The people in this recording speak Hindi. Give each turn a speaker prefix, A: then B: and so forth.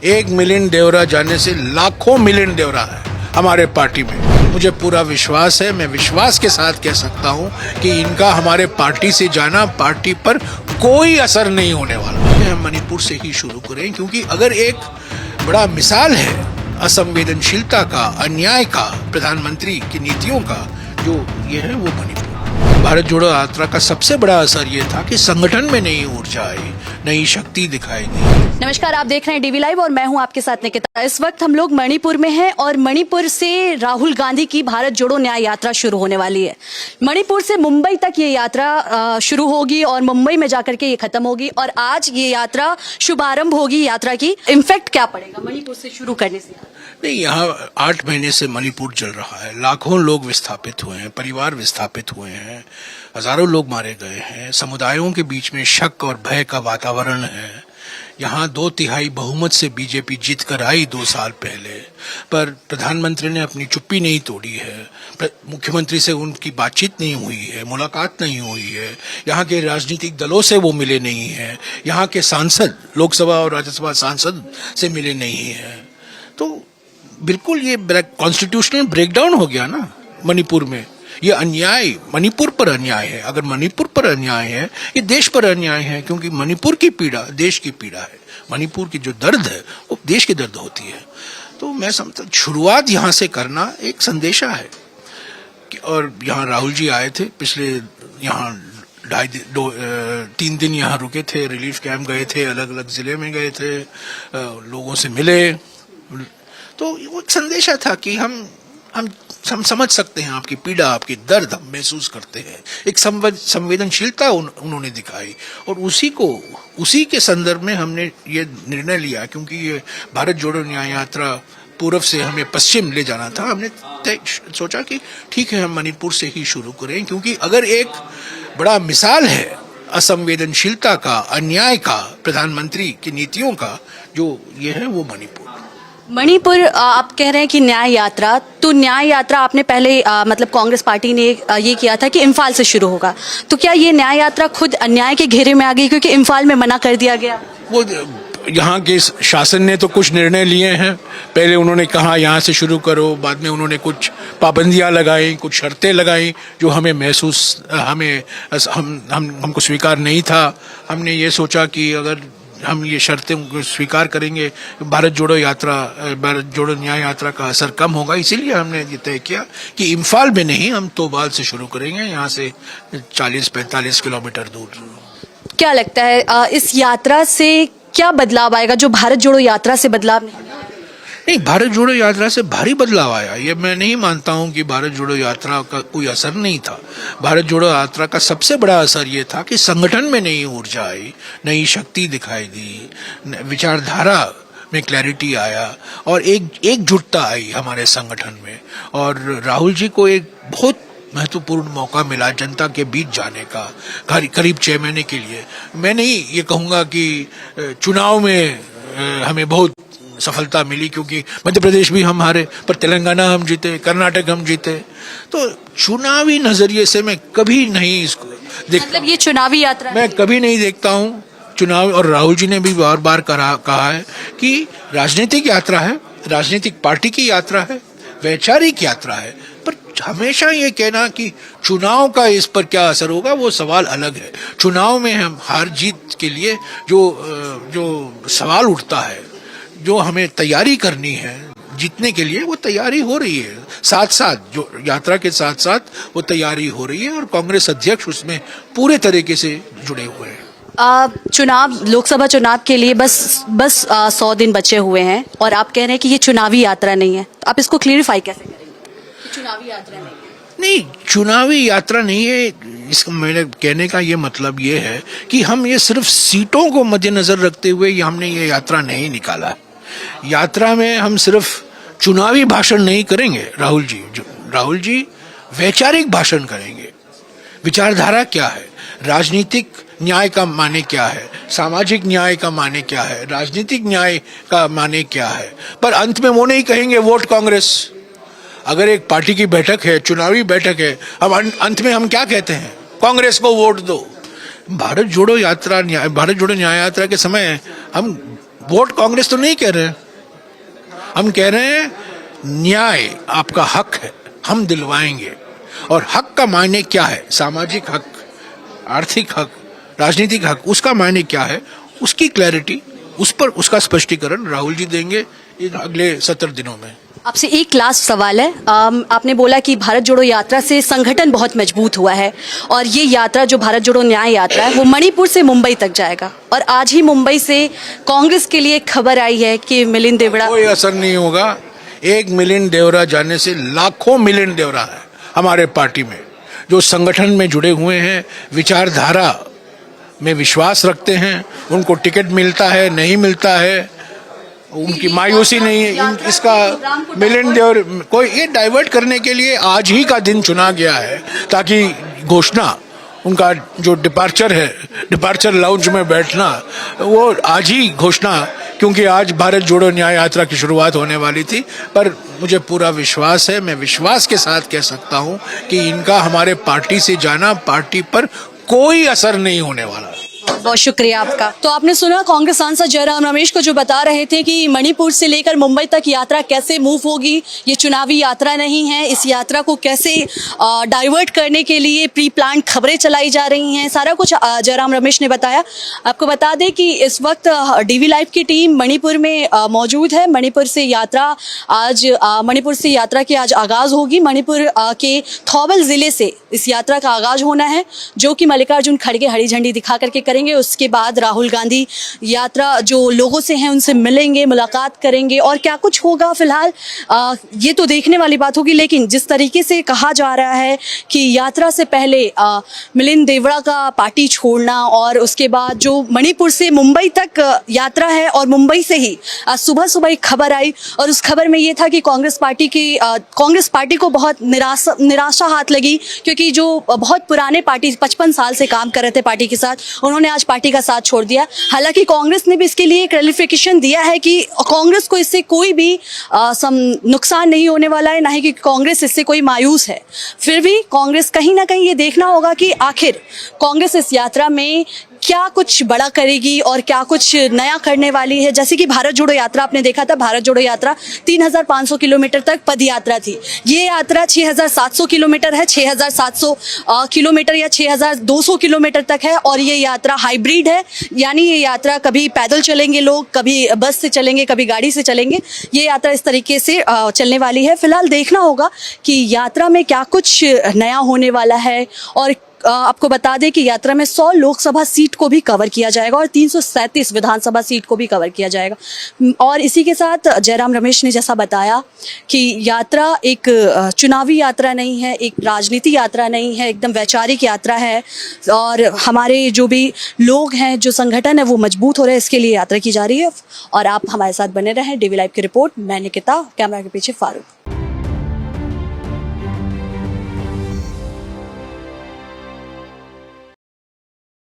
A: 1 मिलियन देवरा जाने से लाखों मिलियन देवरा है हमारे पार्टी में। मुझे पूरा विश्वास है, मैं विश्वास के साथ कह सकता हूं कि इनका हमारे पार्टी से जाना पार्टी पर कोई असर नहीं होने वाला। हम मणिपुर से ही शुरू करें, क्योंकि अगर एक बड़ा मिसाल है असंवेदनशीलता का, अन्याय का, प्रधानमंत्री की नीतियों का, जो ये है वो मणिपुर। भारत जोड़ो यात्रा का सबसे बड़ा असर ये था कि संगठन में नई ऊर्जा आई, नई शक्ति दिखाई दी।
B: नमस्कार, आप देख रहे हैं डीवी लाइव और मैं हूं आपके साथ निकिता। इस वक्त हम लोग मणिपुर में हैं और मणिपुर से राहुल गांधी की भारत जोड़ो न्याय यात्रा शुरू होने वाली है। मणिपुर से मुंबई तक ये यात्रा शुरू होगी और मुंबई में जाकर के ये खत्म होगी और आज ये यात्रा शुभारंभ होगी यात्रा की। इम्पैक्ट क्या पड़ेगा मणिपुर से शुरू करने से?
A: नहीं, यहाँ 8 महीने से मणिपुर चल रहा है, लाखों लोग विस्थापित हुए हैं, परिवार विस्थापित हुए हैं, हजारों लोग मारे गए हैं, समुदायों के बीच में शक और भय का वातावरण है। यहाँ 2/3 बहुमत से बीजेपी जीत कर आई 2 साल पहले, पर प्रधानमंत्री ने अपनी चुप्पी नहीं तोड़ी है, मुख्यमंत्री से उनकी बातचीत नहीं हुई है, मुलाकात नहीं हुई है, यहाँ के राजनीतिक दलों से वो मिले नहीं है, यहाँ के सांसद, लोकसभा और राज्यसभा सांसद से मिले नहीं है। तो बिल्कुल ये कॉन्स्टिट्यूशनल ब्रेकडाउन हो गया ना मणिपुर में। ये अन्याय मणिपुर पर अन्याय है। अगर मणिपुर पर अन्याय है, ये देश पर अन्याय है, क्योंकि मणिपुर की पीड़ा देश की पीड़ा है। मणिपुर की जो दर्द है वो देश की दर्द होती है। तो मैं समझता शुरुआत यहाँ से करना एक संदेशा है। और यहाँ राहुल जी आए थे, पिछले यहाँ 3 दिन यहाँ रुके थे, रिलीफ कैंप गए थे, अलग अलग जिले में गए थे, लोगों से मिले। तो वो एक संदेशा था कि हम समझ सकते हैं आपकी पीड़ा, आपकी दर्द हम महसूस करते हैं। एक संवेदनशीलता उन्होंने दिखाई और उसी के संदर्भ में हमने ये निर्णय लिया, क्योंकि ये भारत जोड़ो न्याय यात्रा पूर्व से हमें पश्चिम ले जाना था। हमने सोचा कि ठीक है, हम मणिपुर से ही शुरू करें, क्योंकि अगर एक बड़ा मिसाल है असंवेदनशीलता का, अन्याय का, प्रधानमंत्री की नीतियों का, जो ये है वो मणिपुर।
B: आप कह रहे हैं कि न्याय यात्रा, तो न्याय यात्रा आपने पहले मतलब कांग्रेस पार्टी ने ये किया था कि इम्फाल से शुरू होगा, तो क्या ये न्याय यात्रा खुद अन्याय के घेरे में आ गई क्योंकि इम्फाल में मना कर दिया गया?
A: वो यहाँ के शासन ने तो कुछ निर्णय लिए हैं। पहले उन्होंने कहा यहाँ से शुरू करो, बाद में उन्होंने कुछ पाबंदियाँ लगाई, कुछ शर्तें लगाई, जो हमको स्वीकार नहीं था। हमने ये सोचा कि अगर हम ये शर्तें स्वीकार करेंगे, भारत जोड़ो न्याय यात्रा का असर कम होगा। इसीलिए हमने ये तय किया कि इम्फाल में नहीं, हम तोबाल से शुरू करेंगे, यहाँ से 40-45 किलोमीटर दूर।
B: क्या लगता है इस यात्रा से क्या बदलाव आएगा जो भारत जोड़ो यात्रा से बदलाव नहीं?
A: भारत जोड़ो यात्रा से भारी बदलाव आया। ये मैं नहीं मानता हूं कि भारत जोड़ो यात्रा का कोई असर नहीं था। भारत जोड़ो यात्रा का सबसे बड़ा असर ये था कि संगठन में नई ऊर्जा आई, नई शक्ति दिखाई दी, विचारधारा में क्लैरिटी आया और एकजुटता आई हमारे संगठन में। और राहुल जी को एक बहुत महत्वपूर्ण मौका मिला जनता के बीच जाने का, करीब 6 महीने के लिए। मैं नहीं ये कहूँगा कि चुनाव में हमें बहुत सफलता मिली, क्योंकि मध्य प्रदेश भी हम हारे, पर तेलंगाना हम जीते, कर्नाटक हम जीते। तो चुनावी नजरिए से मैं कभी नहीं इसको
B: मतलब ये चुनावी यात्रा
A: मैं कभी नहीं देखता हूँ चुनाव। और राहुल जी ने भी बार बार कहा है कि राजनीतिक यात्रा है, राजनीतिक पार्टी की यात्रा है, वैचारिक यात्रा है। पर हमेशा ये कहना कि चुनाव का इस पर क्या असर होगा, वो सवाल अलग है। चुनाव में हम हार जीत के लिए जो सवाल उठता है, जो हमें तैयारी करनी है जीतने के लिए, वो तैयारी हो रही है। साथ साथ जो यात्रा के साथ साथ वो तैयारी हो रही है और कांग्रेस अध्यक्ष उसमें पूरे तरीके से जुड़े हुए हैं।
B: लोकसभा चुनाव के लिए बस 100 दिन बचे हुए हैं और आप कह रहे हैं कि ये चुनावी यात्रा नहीं है, तो आप इसको क्लियरिफाई कैसे करेंगे? चुनावी यात्रा नहीं,
A: चुनावी यात्रा नहीं है। इसका मेरे कहने का ये मतलब ये है कि हम ये सिर्फ सीटों को मद्देनजर रखते हुए हमने ये यात्रा नहीं निकाला। यात्रा में हम सिर्फ चुनावी भाषण नहीं करेंगे। राहुल जी वैचारिक भाषण करेंगे। विचारधारा क्या है, राजनीतिक न्याय का माने क्या है, सामाजिक न्याय का माने क्या है, राजनीतिक न्याय का माने क्या है। पर अंत में वो नहीं कहेंगे वोट कांग्रेस। अगर एक पार्टी की बैठक है, चुनावी बैठक है, हम अंत में हम क्या कहते हैं? कांग्रेस को वोट दो। भारत जोड़ो न्याय यात्रा के समय हम वोट कांग्रेस तो नहीं कह रहे हैं, हम कह रहे हैं न्याय आपका हक है, हम दिलवाएंगे। और हक का मायने क्या है? सामाजिक हक, आर्थिक हक, राजनीतिक हक, उसका मायने क्या है, उसकी क्लैरिटी, उस पर उसका स्पष्टीकरण राहुल जी देंगे इन अगले 17 दिनों में।
B: आपसे एक लास्ट सवाल है। आपने बोला कि भारत जोड़ो यात्रा से संगठन बहुत मजबूत हुआ है और ये यात्रा जो भारत जोड़ो न्याय यात्रा है वो मणिपुर से मुंबई तक जाएगा, और आज ही मुंबई से कांग्रेस के लिए खबर आई है कि मिलिंद देवड़ा।
A: कोई असर नहीं होगा। 1 मिलिंद देवरा जाने से लाखों मिलिंद देवरा है हमारे पार्टी में, जो संगठन में जुड़े हुए हैं, विचारधारा में विश्वास रखते हैं। उनको टिकट मिलता है नहीं मिलता है, उनकी मायूसी नहीं है। इसका मिलिंद देवर कोई ये डाइवर्ट करने के लिए आज ही का दिन चुना गया है, ताकि घोषणा उनका जो डिपार्चर है, डिपार्चर लाउंज में बैठना, वो आज ही घोषणा, क्योंकि आज भारत जोड़ो न्याय यात्रा की शुरुआत होने वाली थी। पर मुझे पूरा विश्वास है, मैं विश्वास के साथ कह सकता हूं कि इनका हमारे पार्टी से जाना पार्टी पर कोई असर नहीं होने वाला।
B: बहुत शुक्रिया आपका। तो आपने सुना कांग्रेस सांसद जयराम रमेश को जो बता रहे थे कि मणिपुर से लेकर मुंबई तक यात्रा कैसे मूव होगी। ये चुनावी यात्रा नहीं है, इस यात्रा को कैसे डाइवर्ट करने के लिए प्री प्लान खबरें चलाई जा रही हैं, सारा कुछ जयराम रमेश ने बताया। आपको बता दें कि इस वक्त डीवी लाइव की टीम मणिपुर में मौजूद है। मणिपुर से यात्रा की आज आगाज होगी। मणिपुर के थौबल जिले से इस यात्रा का आगाज होना है, जो कि मल्लिकार्जुन खड़गे हरी झंडी दिखा करके करेंगे। उसके बाद राहुल गांधी यात्रा जो लोगों से हैं उनसे मिलेंगे, मुलाकात करेंगे, और क्या कुछ होगा फिलहाल ये तो देखने वाली बात होगी। लेकिन जिस तरीके से कहा जा रहा है कि यात्रा से पहले मिलिंद देवड़ा का पार्टी छोड़ना, और उसके बाद जो मणिपुर से मुंबई तक यात्रा है, और मुंबई से ही सुबह सुबह एक खबर आई, और उस खबर में ये था कि कांग्रेस पार्टी को बहुत निराशा हाथ लगी, क्योंकि जो बहुत पुराने पार्टी 55 साल से काम कर रहे थे पार्टी के साथ, उन्होंने आज पार्टी का साथ छोड़ दिया। हालांकि कांग्रेस ने भी इसके लिए क्लैरिफिकेशन दिया है कि कांग्रेस को इससे कोई भी नुकसान नहीं होने वाला है, ना ही कि कांग्रेस इससे कोई मायूस है। फिर भी कांग्रेस कहीं ना कहीं ये देखना होगा कि आखिर कांग्रेस इस यात्रा में क्या कुछ बड़ा करेगी और क्या कुछ नया करने वाली है। जैसे कि भारत जोड़ो यात्रा आपने देखा था, भारत जोड़ो यात्रा 3500 किलोमीटर तक पद यात्रा थी। ये यात्रा 6700 किलोमीटर है, 6700 किलोमीटर या 6200 किलोमीटर तक है, और ये यात्रा हाइब्रिड है। यानी ये यात्रा कभी पैदल चलेंगे लोग, कभी बस से चलेंगे, कभी गाड़ी से चलेंगे। ये यात्रा इस तरीके से चलने वाली है। फिलहाल देखना होगा कि यात्रा में क्या कुछ नया होने वाला है। और आपको बता दें कि यात्रा में 100 लोकसभा सीट को भी कवर किया जाएगा और 337 विधानसभा सीट को भी कवर किया जाएगा। और इसी के साथ जयराम रमेश ने जैसा बताया कि यात्रा एक चुनावी यात्रा नहीं है, एक राजनीति यात्रा नहीं है, एकदम वैचारिक यात्रा है। और हमारे जो भी लोग हैं, जो संगठन है, वो मजबूत हो रहे हैं, इसके लिए यात्रा की जा रही है। और आप हमारे साथ बने रहें। डीवी लाइव की रिपोर्ट, मैं निकिता, कैमरा के पीछे फारूक।